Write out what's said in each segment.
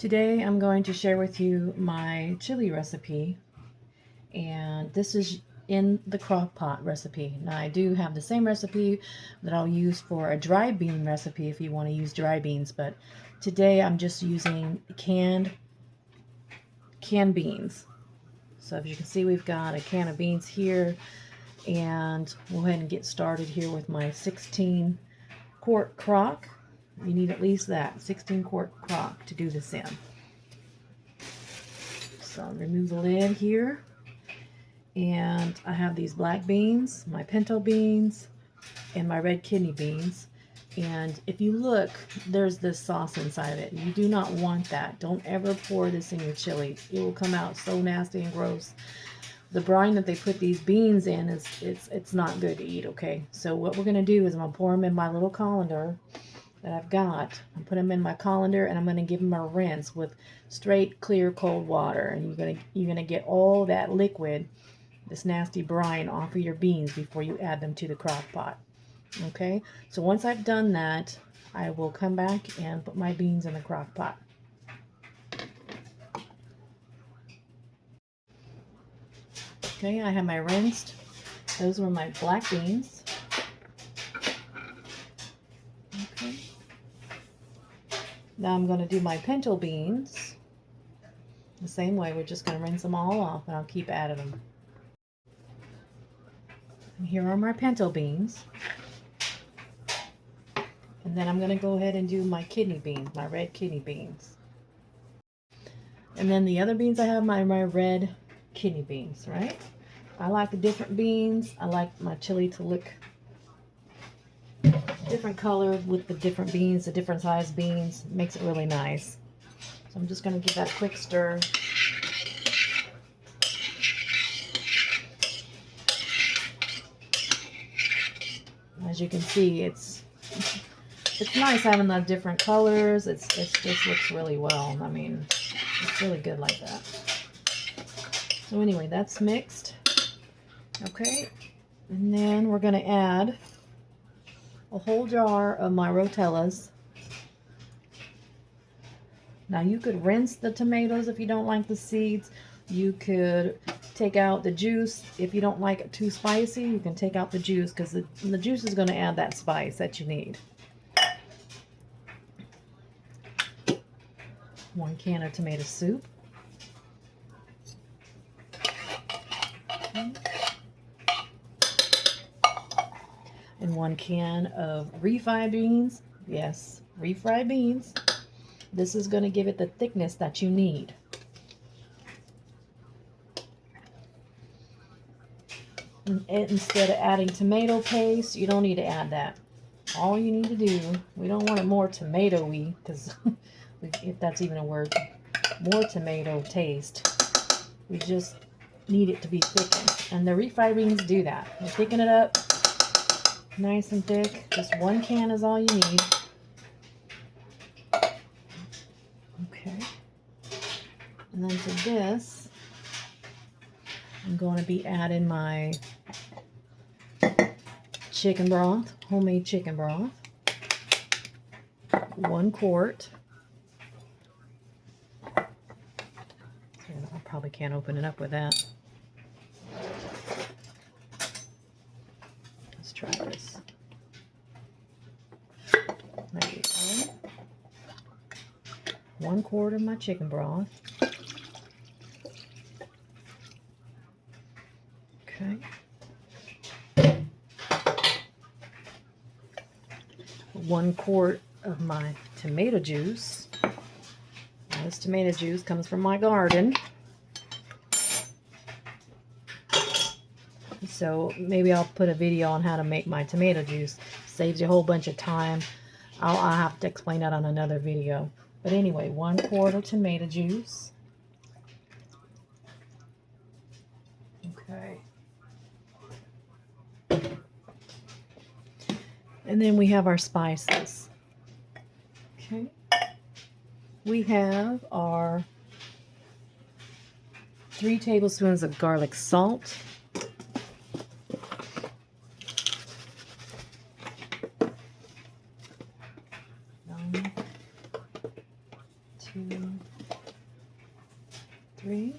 Today I'm going to share with you my chili recipe, and this is in the crock pot recipe. Now I do have the same recipe that I'll use for a dry bean recipe if you want to use dry beans, but today I'm just using canned beans. So as you can see, we've got a can of beans here, and we'll go ahead and get started here with my 16 quart crock. You need at least that 16 quart crock to do this in. So I'll remove the lid here, and I have these black beans, my pinto beans, and my red kidney beans. And if you look, there's this sauce inside of it. You do not want that. Don't ever pour this in your chili. It will come out so nasty and gross. The brine that they put these beans in it's not good to eat. Okay, so what we're gonna do is I'm gonna pour them in my little colander that I've got. I'm put them in my colander, and I'm going to give them a rinse with straight, clear, cold water. And you're gonna get all that liquid, this nasty brine, off of your beans before you add them to the crock pot. Okay, so once I've done that, I will come back and put my beans in the crock pot. Okay, I have my rinsed. Those were my black beans. Okay. Now I'm going to do my pinto beans the same way. We're just going to rinse them all off, and I'll keep adding them. And here are my pinto beans. And then I'm going to go ahead and do my kidney beans, my red kidney beans. And then the other beans I have, my red kidney beans, right? I like the different beans. I like my chili to look different color with the different beans, the different size beans. It makes it really nice. So I'm just going to give that a quick stir. As you can see, it's nice having the different colors. It just looks really well. I mean, it's really good like that. So anyway, that's mixed. Okay, and then we're going to add a whole jar of my rotellas. Now you could rinse the tomatoes if you don't like the seeds. You could take out the juice. If you don't like it too spicy, you can take out the juice, because the juice is going to add that spice that you need. 1 can of tomato soup. Okay. And 1 can of refried beans. Yes, refried beans. This is going to give it the thickness that you need. And instead of adding tomato paste, you don't need to add that. All you need to do, we don't want it more tomatoey, because if that's even a word, more tomato taste. We just need it to be thickened. And the refried beans do that. You thicken it up nice and thick. Just 1 can is all you need. Okay. And then to this, I'm going to be adding my chicken broth, homemade chicken broth. 1 quart. I probably can't open it up with that. Let's try this. There you go. 1 quart of my chicken broth. Okay. 1 quart of my tomato juice. Now, this tomato juice comes from my garden. So maybe I'll put a video on how to make my tomato juice. Saves you a whole bunch of time. I'll have to explain that on another video. But anyway, 1 quart of tomato juice. Okay. And then we have our spices. Okay. We have our 3 tablespoons of garlic salt. 2, 3,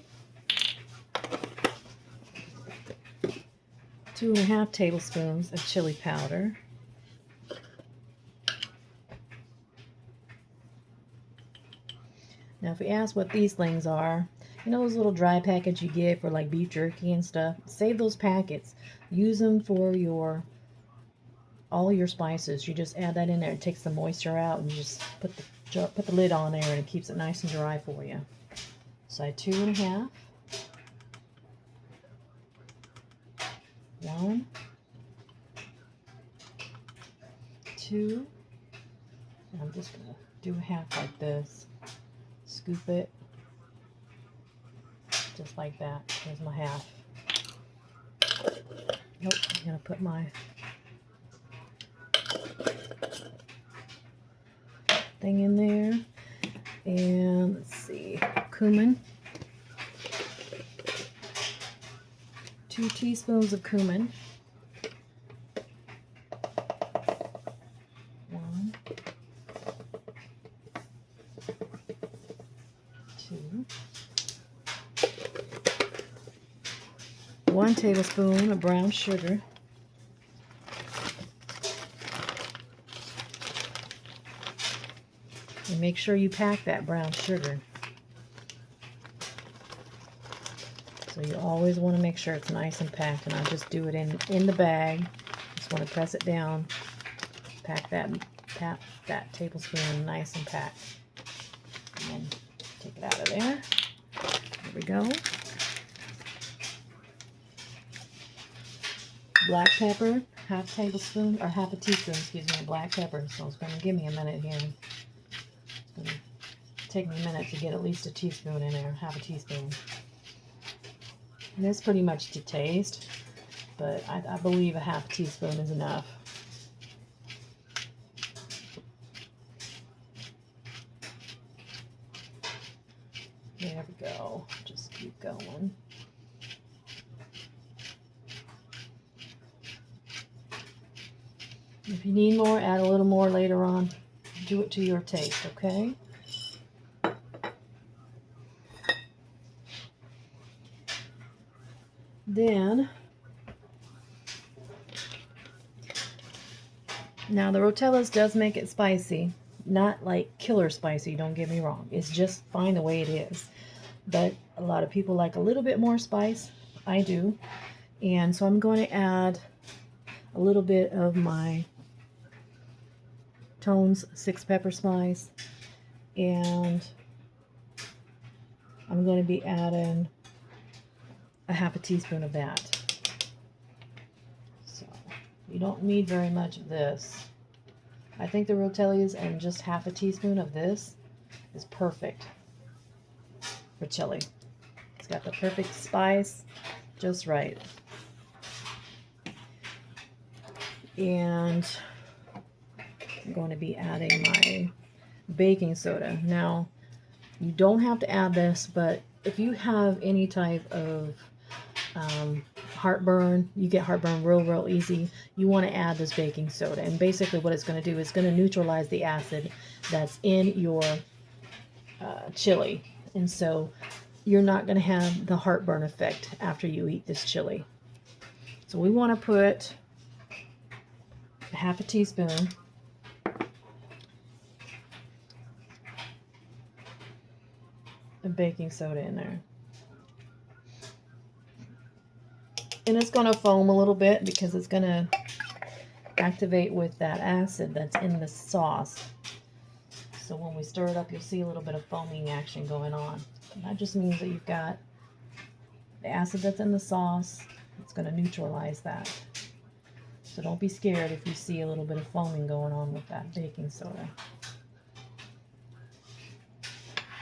2½ tablespoons of chili powder, now if you ask what these things are, you know those little dry packets you get for like beef jerky and stuff? Save those packets. Use them for all your spices. You just add that in there. It takes the moisture out, and you just put the lid on there, and it keeps it nice and dry for you. So I had 2½, 1, 2, and I'm just gonna do a half like this. Scoop it just like that. There's my half. Nope, I'm gonna put my thing in there, and let's see, cumin, 2 teaspoons of cumin, 1, 2, 1 tablespoon of brown sugar, and make sure you pack that brown sugar. So you always want to make sure it's nice and packed, and I just do it in the bag. Just want to press it down, pack that tablespoon nice and packed, and then take it out of there. There we go. Black pepper, ½ tablespoon, or ½ a teaspoon, excuse me, of black pepper. So it's going to give me a minute here. It's going to take me a minute to get at least a teaspoon in there, ½ a teaspoon. And it's pretty much to taste, but I believe a ½ teaspoon is enough. There we go. Just keep going. If you need more, add a little more later on. Do it to your taste, okay? Then, now the Rotellas does make it spicy. Not like killer spicy, don't get me wrong. It's just fine the way it is. But a lot of people like a little bit more spice. I do. And so I'm going to add a little bit of my Tone's 6 pepper spice, and I'm going to be adding a ½ a teaspoon of that. So you don't need very much of this. I think the Rotellas and just ½ a teaspoon of this is perfect for chili. It's got the perfect spice, just right. And I'm going to be adding my baking soda. Now, you don't have to add this, but if you have any type of heartburn, you get heartburn real easy, you want to add this baking soda. And basically what it's going to do is going to neutralize the acid that's in your chili. And so you're not going to have the heartburn effect after you eat this chili. So we want to put a ½ a teaspoon of baking soda in there. And it's going to foam a little bit because it's going to activate with that acid that's in the sauce. So when we stir it up, you'll see a little bit of foaming action going on. And that just means that you've got the acid that's in the sauce. It's going to neutralize that. So don't be scared if you see a little bit of foaming going on with that baking soda.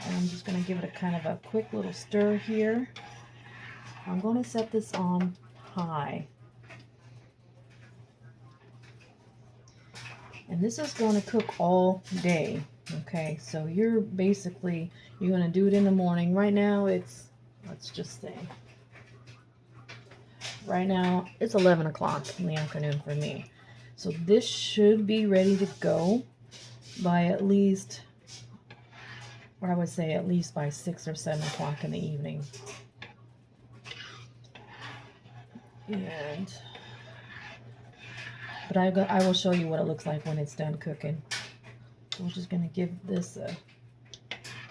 And I'm just going to give it a kind of a quick little stir here. I'm going to set this on high. And this is going to cook all day. Okay, so you're going to do it in the morning. Right now it's, let's just say, right now it's 11 o'clock in the afternoon for me. So this should be ready to go by at least or I would say at least by 6 or 7 o'clock in the evening. But I will show you what it looks like when it's done cooking. We're just going to give this a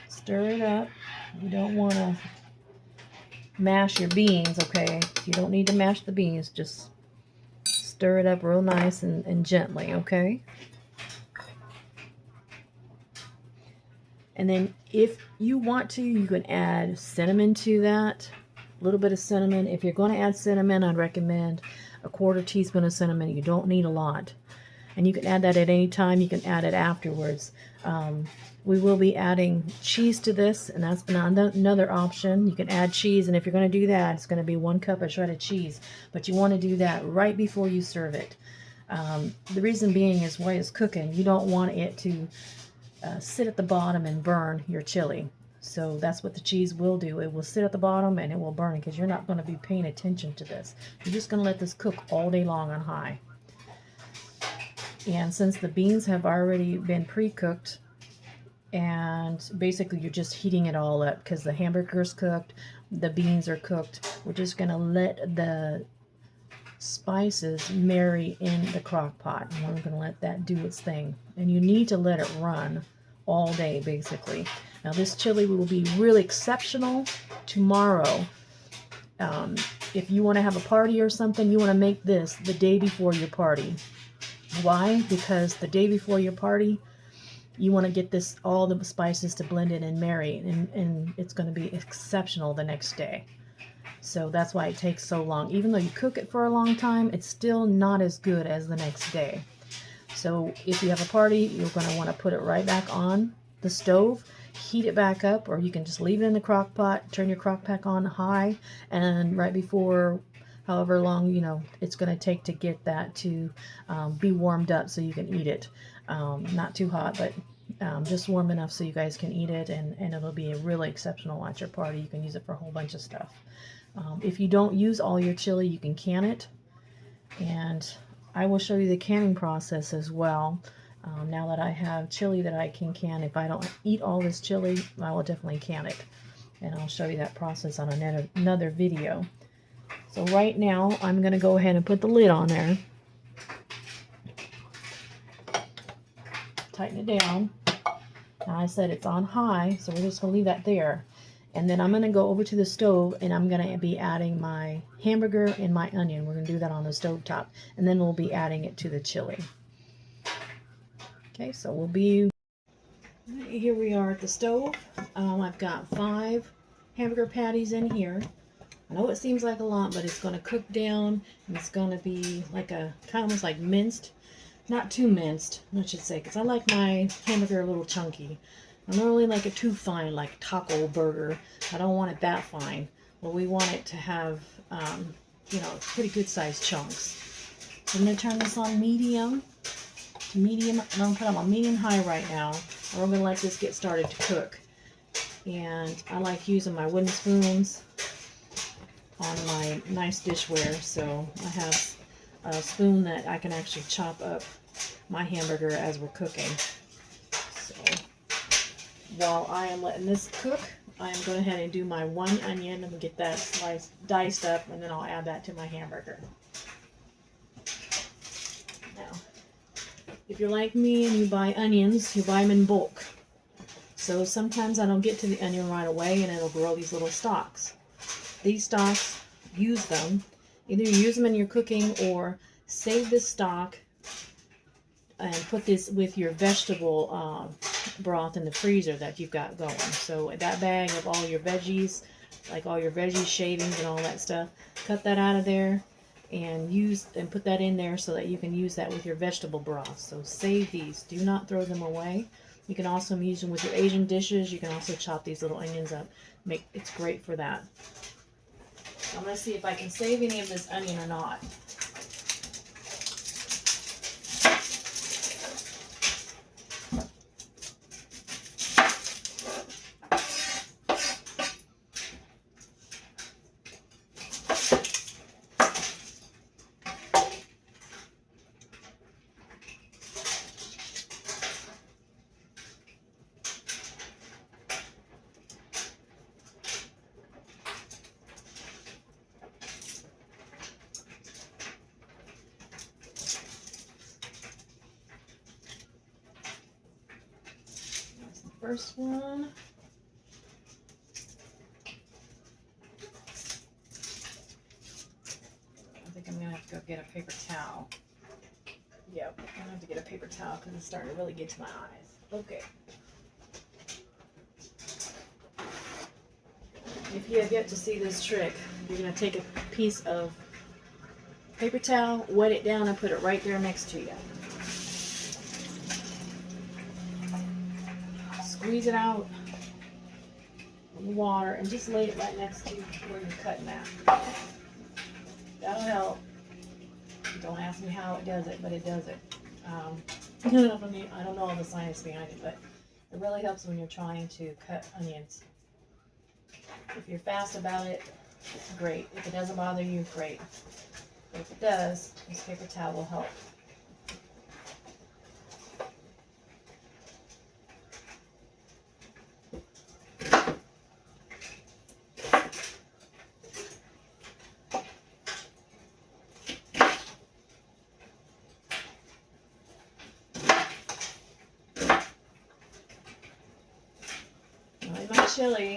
stir it up. You don't want to mash your beans, okay? You don't need to mash the beans. Just stir it up real nice and gently, okay? And then if you want to, you can add cinnamon to that. A little bit of cinnamon. If you're going to add cinnamon, I'd recommend a 1/4 teaspoon of cinnamon. You don't need a lot. And you can add that at any time. You can add it afterwards. We will be adding cheese to this, and that's another option. You can add cheese, and if you're going to do that, it's going to be 1 cup of shredded cheese. But you want to do that right before you serve it. The reason being is while it's cooking, you don't want it to sit at the bottom and burn your chili. So that's what the cheese will do. It will sit at the bottom and it will burn because you're not going to be paying attention to this. You're just going to let this cook all day long on high. And since the beans have already been pre-cooked, and basically you're just heating it all up because the hamburger's cooked, the beans are cooked, we're just going to let the spices marry in the crock pot. And we're going to let that do its thing. And you need to let it run all day, basically. Now, this chili will be really exceptional tomorrow. If you want to have a party or something, you want to make this the day before your party. Why? Because the day before your party, you want to get this, all the spices to blend in and marry, and it's going to be exceptional the next day. So that's why it takes so long. Even though you cook it for a long time, it's still not as good as the next day. So if you have a party, you're going to want to put it right back on the stove, heat it back up, or you can just leave it in the crock pot, turn your crock pot on high, and right before however long, you know, it's going to take to get that to be warmed up so you can eat it. Not too hot, but just warm enough so you guys can eat it, and it'll be really exceptional at your party. You can use it for a whole bunch of stuff. If you don't use all your chili, you can can it, and I will show you the canning process as well. Now that I have chili that I can can, if I don't eat all this chili, I will definitely can it, and I'll show you that process on another video. So right now, I'm going to go ahead and put the lid on there. Tighten it down. Now I said it's on high, so we're just going to leave that there. And then I'm going to go over to the stove, and I'm going to be adding my hamburger and my onion. We're going to do that on the stove top, and then we'll be adding it to the chili. Okay, so we'll be... Here we are at the stove. I've got 5 hamburger patties in here. I know it seems like a lot, but it's going to cook down, and it's going to be like a, kind of almost like minced. Not too minced, I should say, because I like my hamburger a little chunky. I don't really like it too fine, like taco burger. I don't want it that fine. Well, we want it to have, you know, pretty good sized chunks. So I'm going to turn this on medium to medium. I'm going to put it on medium high right now. And we're going to let this get started to cook. And I like using my wooden spoons on my nice dishware. So I have a spoon that I can actually chop up my hamburger as we're cooking. So while I am letting this cook, I am going ahead and do my 1 onion and get that diced up, and then I'll add that to my hamburger. Now, if you're like me and you buy onions, you buy them in bulk. So sometimes I don't get to the onion right away, and it'll grow these little stalks. These stalks, use them. Either you use them in your cooking or save this stock and put this with your vegetable broth in the freezer that you've got going. So that bag of all your veggies, like all your veggie shavings and all that stuff, cut that out of there and put that in there so that you can use that with your vegetable broth. So save these. Do not throw them away. You can also use them with your Asian dishes. You can also chop these little onions up. It's great for that. I'm going to see if I can save any of this onion or not. first one. I think I'm going to have to go get a paper towel. Yep, I'm going to have to get a paper towel because it's starting to really get to my eyes. Okay. If you have yet to see this trick, you're going to take a piece of paper towel, wet it down, and put it right there next to you. Squeeze it out in the water and just lay it right next to where you're cutting at. That'll help. Don't ask me how it does it, but it does it. I don't know all the science behind it, but it really helps when you're trying to cut onions. If you're fast about it, great. If it doesn't bother you, great. But if it does, this paper towel will help.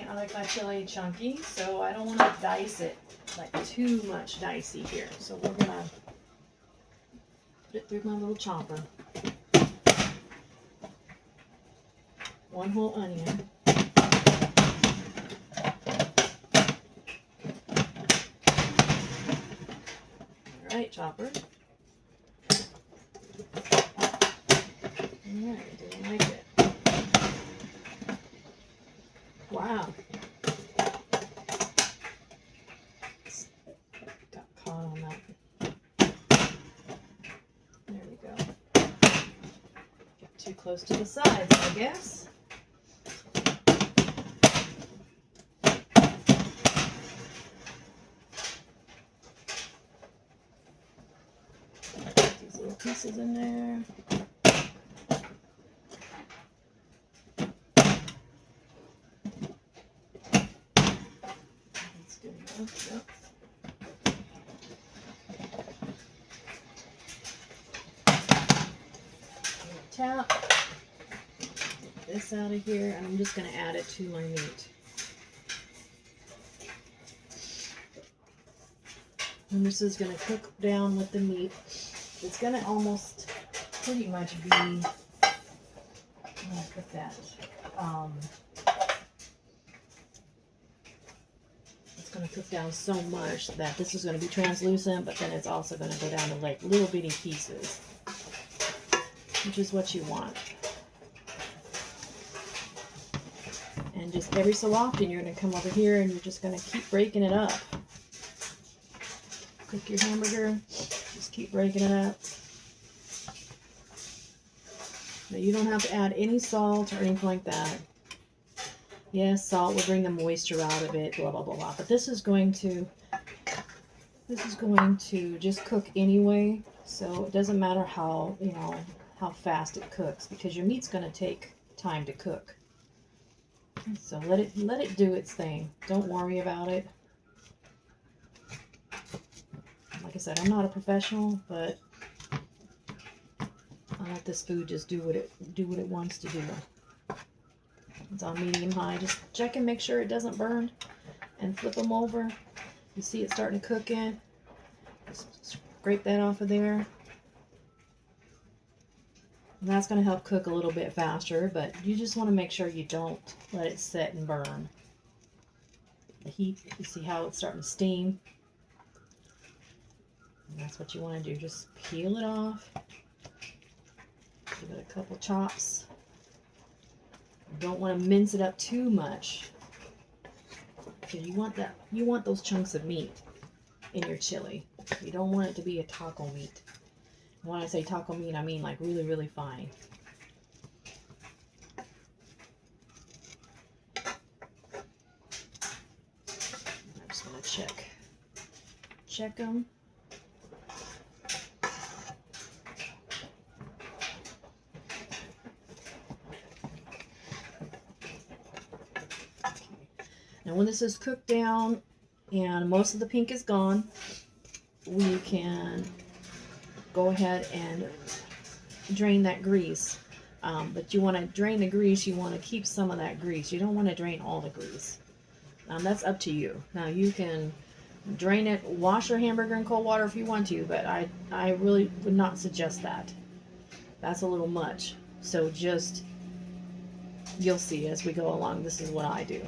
I like my chili chunky, so I don't want to dice it like too much dicey here. So we're gonna put it through my little chopper. One whole onion. All right, chopper. All right, didn't like it. Wow. Got caught on that. There we go. Get too close to the sides, I guess. Put these little pieces in there. Yep. Tap. Get this out of here, and I'm just going to add it to my meat. And this is going to cook down with the meat. It's going to almost pretty much be, I'm going to put that, going to cook down so much that this is going to be translucent, but then it's also going to go down to like little bitty pieces, which is what you want. And just every so often you're going to come over here and you're just going to keep breaking it up. Cook your hamburger, just keep breaking it up. Now you don't have to add any salt or anything like that. Yes, salt will bring the moisture out of it, blah, blah, blah, blah. But this is going to just cook anyway. So it doesn't matter how, how fast it cooks, because your meat's going to take time to cook. So let it do its thing. Don't worry about it. Like I said, I'm not a professional, but I let this food just do what it wants to do. It's on medium high. Just check and make sure it doesn't burn, and flip them over. You see it starting to cook in. Just scrape that off of there. And that's going to help cook a little bit faster, but you just want to make sure you don't let it set and burn. The heat, you see how it's starting to steam? And that's what you want to do. Just peel it off. Give it a couple chops. You don't want to mince it up too much, because you want those chunks of meat in your chili. You don't want it to be a taco meat. And when I say taco meat, I mean like really, really fine. I'm just going to check them. Now when this is cooked down and most of the pink is gone, we can go ahead and drain that grease But you want to drain the grease. You want to keep some of that grease. You don't want to drain all the grease. That's up to you. Now you can drain it, wash your hamburger in cold water if you want to, but I really would not suggest that. That's a little much. So just, you'll see as we go along, this is what I do.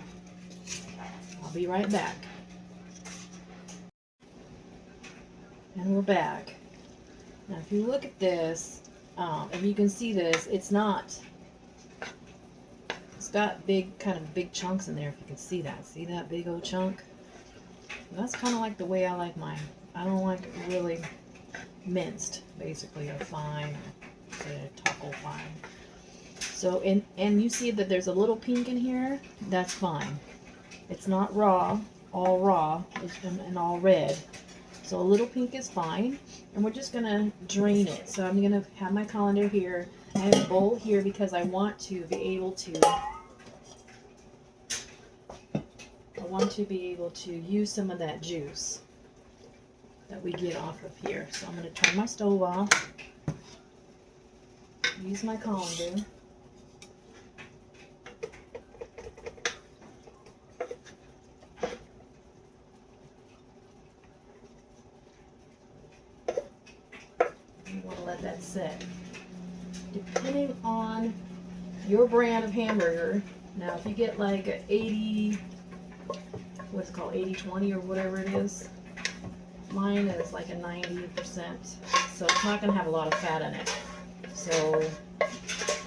I'll be right back. And we're back. Now if you look at this, if you can see this, it's got kind of big chunks in there, if you can see that. See that big old chunk? And that's kind of like the way I like mine. I don't like it really minced, basically, or fine, or say a taco fine. So, and you see that there's a little pink in here, that's fine. It's not raw, and all red. So a little pink is fine, and we're just gonna drain it. So I'm gonna have my colander here. I have a bowl here because I want to be able to use some of that juice that we get off of here. So I'm gonna turn my stove off, use my colander. That set. Depending on your brand of hamburger, now if you get like a 80, what's it called, 80-20 or whatever it is, mine is like a 90%, so it's not going to have a lot of fat in it. So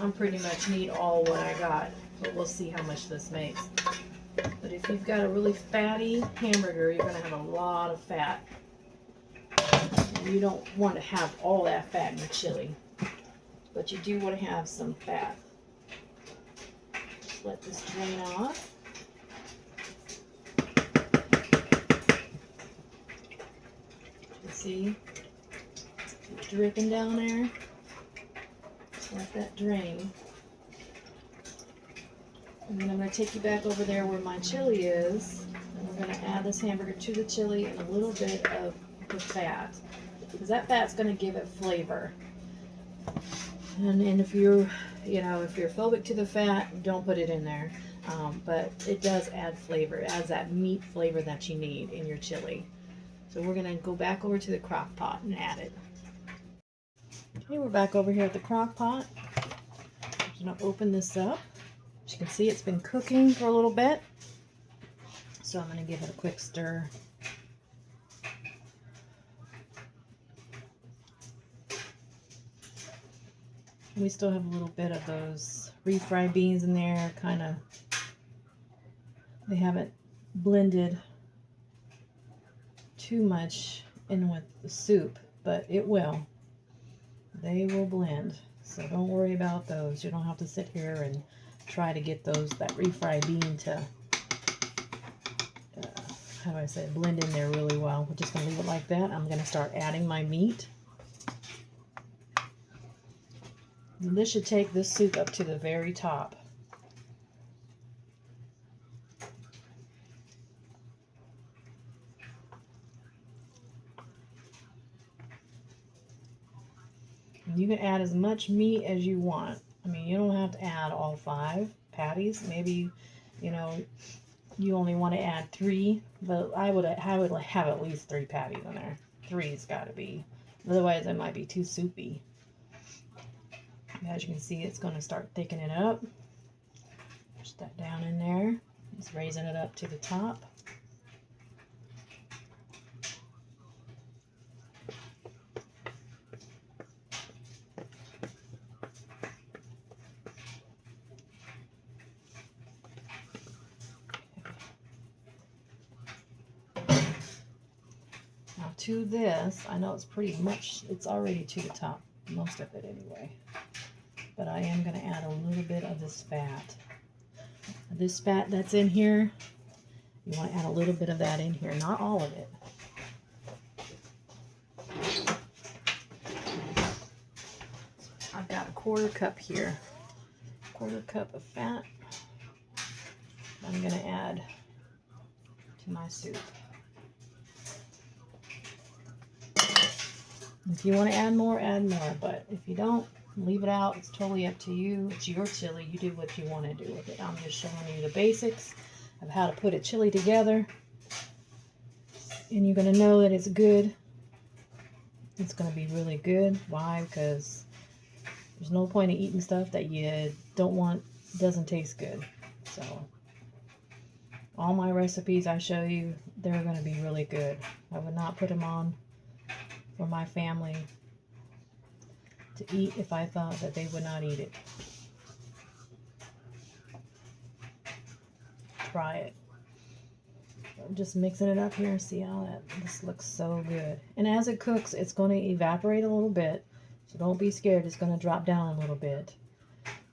I'm pretty much need all what I got, but we'll see how much this makes. But if you've got a really fatty hamburger, you're going to have a lot of fat. You don't want to have all that fat in your chili, but you do want to have some fat. Just let this drain off. You see, it's dripping down there. Just let that drain. And then I'm going to take you back over there where my chili is, and we're going to add this hamburger to the chili and a little bit of the fat, because that fat's going to give it flavor. And if you're, if you're phobic to the fat, don't put it in there. But it does add flavor. It adds that meat flavor that you need in your chili. So we're going to go back over to the crock pot and add it. Okay, we're back over here at the crock pot. I'm going to open this up. As you can see, it's been cooking for a little bit. So I'm going to give it a quick stir. We still have a little bit of those refried beans in there, they haven't blended too much in with the soup, but it will. They will blend, so don't worry about those. You don't have to sit here and try to get that refried bean to, how do I say, blend in there really well. We're just going to leave it like that. I'm going to start adding my meat. And this should take this soup up to the very top. And you can add as much meat as you want. I mean, you don't have to add all 5 patties. Maybe, you only want to add 3, but I would have at least 3 patties in there. 3's got to be. Otherwise, it might be too soupy. As you can see, it's going to start thickening up. Push that down in there. Just raising it up to the top. Now to this, I know it's already to the top, most of it anyway. But I am going to add a little bit of this fat. This fat that's in here, you want to add a little bit of that in here, not all of it. I've got a 1/4 cup here, 1/4 cup of fat. I'm going to add to my soup. If you want to add more, but if you don't, leave it out. It's totally up to you. It's your chili. You do what you want to do with it. I'm just showing you the basics of how to put a chili together. And you're going to know that it's good. It's going to be really good. Why? Because there's no point in eating stuff that you don't want, doesn't taste good. So all my recipes I show you, they're going to be really good. I would not put them on for my family to eat if I thought that they would not eat it. Try it. I'm just mixing it up here. See how this looks so good. And as it cooks, it's going to evaporate a little bit. So don't be scared. It's going to drop down a little bit.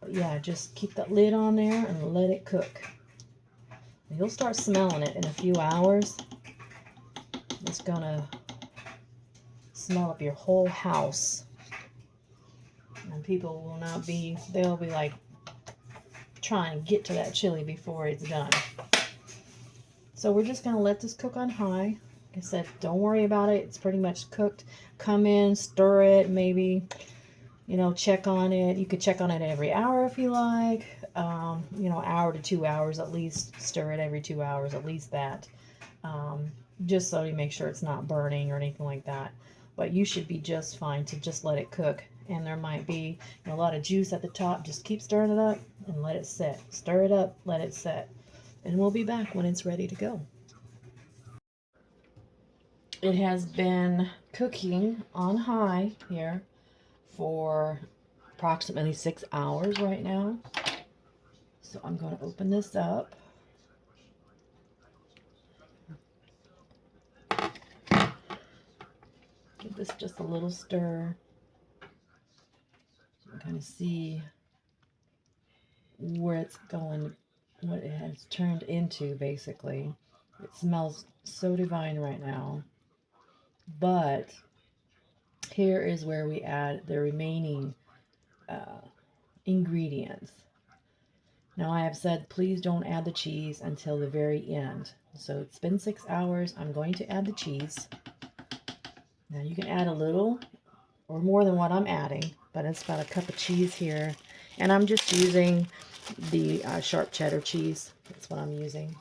But yeah, just keep that lid on there and let it cook. And you'll start smelling it in a few hours. It's going to smell up your whole house. And people will not be, they'll be like trying to get to that chili before it's done. So we're just going to let this cook on high. Like I said, don't worry about it. It's pretty much cooked. Come in, stir it, maybe, you know, check on it. You could check on it every hour if you like. You know, hour to 2 hours at least. Stir it every 2 hours, at least that. Just so you make sure it's not burning or anything like that. But you should be just fine to just let it cook. And there might be, you know, a lot of juice at the top. Just keep stirring it up and let it set. Stir it up, let it set. And we'll be back when it's ready to go. It has been cooking on high here for approximately 6 hours right now. So I'm going to open this up. Give this just a little stir. So you can kind of see where it's going, what it has turned into, basically. It smells so divine right now. But here is where we add the remaining ingredients. Now I have said please don't add the cheese until the very end. So it's been 6 hours. I'm going to add the cheese. Now you can add a little or more than what I'm adding, but it's about a cup of cheese here. And I'm just using the sharp cheddar cheese. That's what I'm using.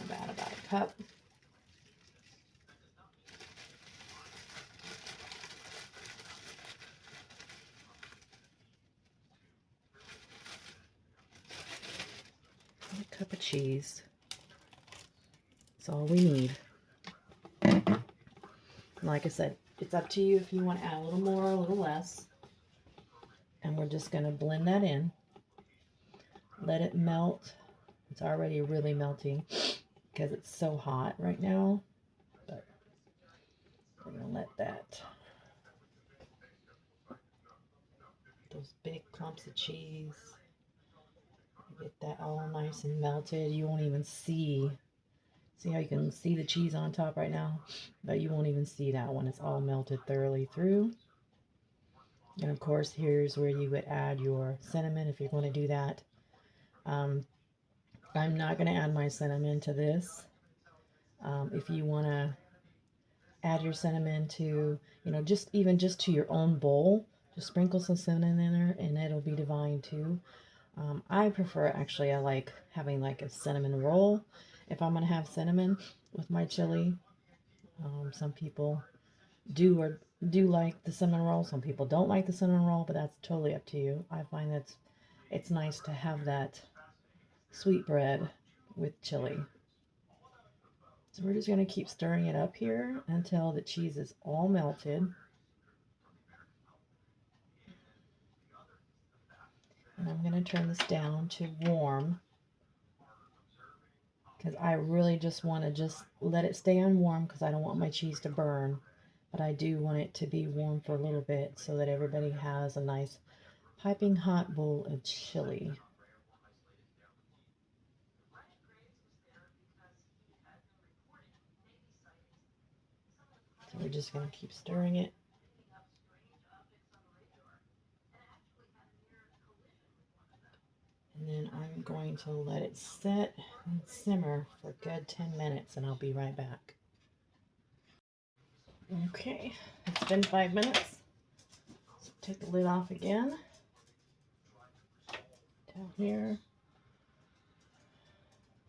About a cup. A cup of cheese. That's all we need. Like I said, it's up to you if you want to add a little more or a little less. And we're just going to blend that in. Let it melt. It's already really melting because it's so hot right now. But we're going to let that, those big clumps of cheese, get that all nice and melted. You won't even see how you can see the cheese on top right now, but you won't even see that when it's all melted thoroughly through. And of course, here's where you would add your cinnamon if you're going to do that. I'm not going to add my cinnamon to this. If you want to add your cinnamon to, you know, just to your own bowl, just sprinkle some cinnamon in there and it'll be divine too. I prefer, actually, I like having like a cinnamon roll if I'm going to have cinnamon with my chili. Some people do like the cinnamon roll. Some people don't like the cinnamon roll, but that's totally up to you. I find that it's nice to have that sweet bread with chili. So we're just going to keep stirring it up here until the cheese is all melted. And I'm going to turn this down to warm because I really just want to just let it stay on warm because I don't want my cheese to burn. But I do want it to be warm for a little bit so that everybody has a nice piping hot bowl of chili. So we're just going to keep stirring it. And then I'm going to let it set and simmer for a good 10 minutes and I'll be right back. Okay, it's been 5 minutes. take the lid off again. Down here.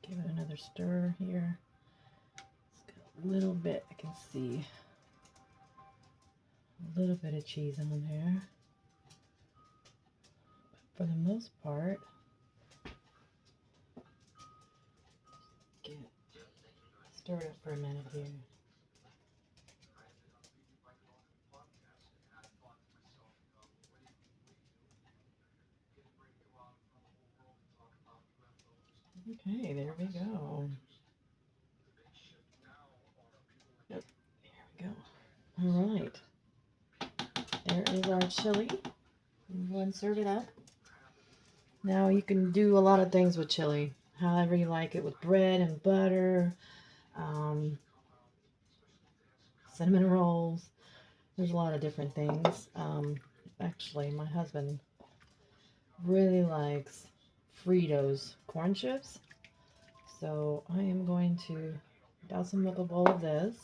Give it another stir here. It's got a little bit, I can see a little bit of cheese on there. But for the most part, stir it up for a minute here. Okay, there we go. Yep, there we go. All right. There is our chili. Go and serve it up. Now you can do a lot of things with chili, however you like it, with bread and butter, cinnamon rolls. There's a lot of different things. Actually, my husband really likes Fritos corn chips. So I am going to douse him with a bowl of this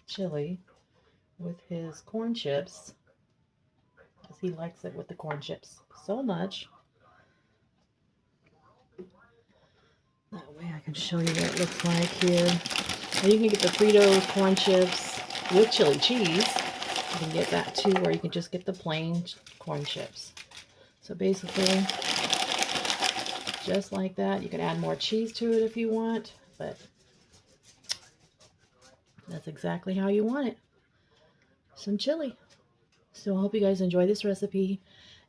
chili with his corn chips, because he likes it with the corn chips so much. That way I can show you what it looks like here. Now you can get the Fritos corn chips with chili cheese. You can get that too, or you can just get the plain corn chips. So basically, just like that. You can add more cheese to it if you want, but that's exactly how you want it. Some chili. So I hope you guys enjoy this recipe,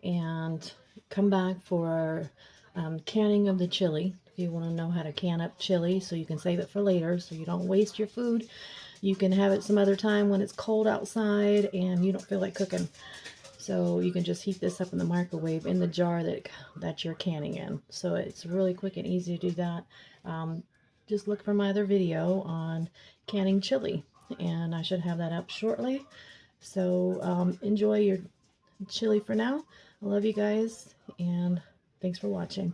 and come back for canning of the chili. If you want to know how to can up chili so you can save it for later so you don't waste your food. You can have it some other time when it's cold outside and you don't feel like cooking. So you can just heat this up in the microwave in the jar that you're canning in. So it's really quick and easy to do that. Just look for my other video on canning chili, and I should have that up shortly. So enjoy your chili for now. I love you guys, and thanks for watching.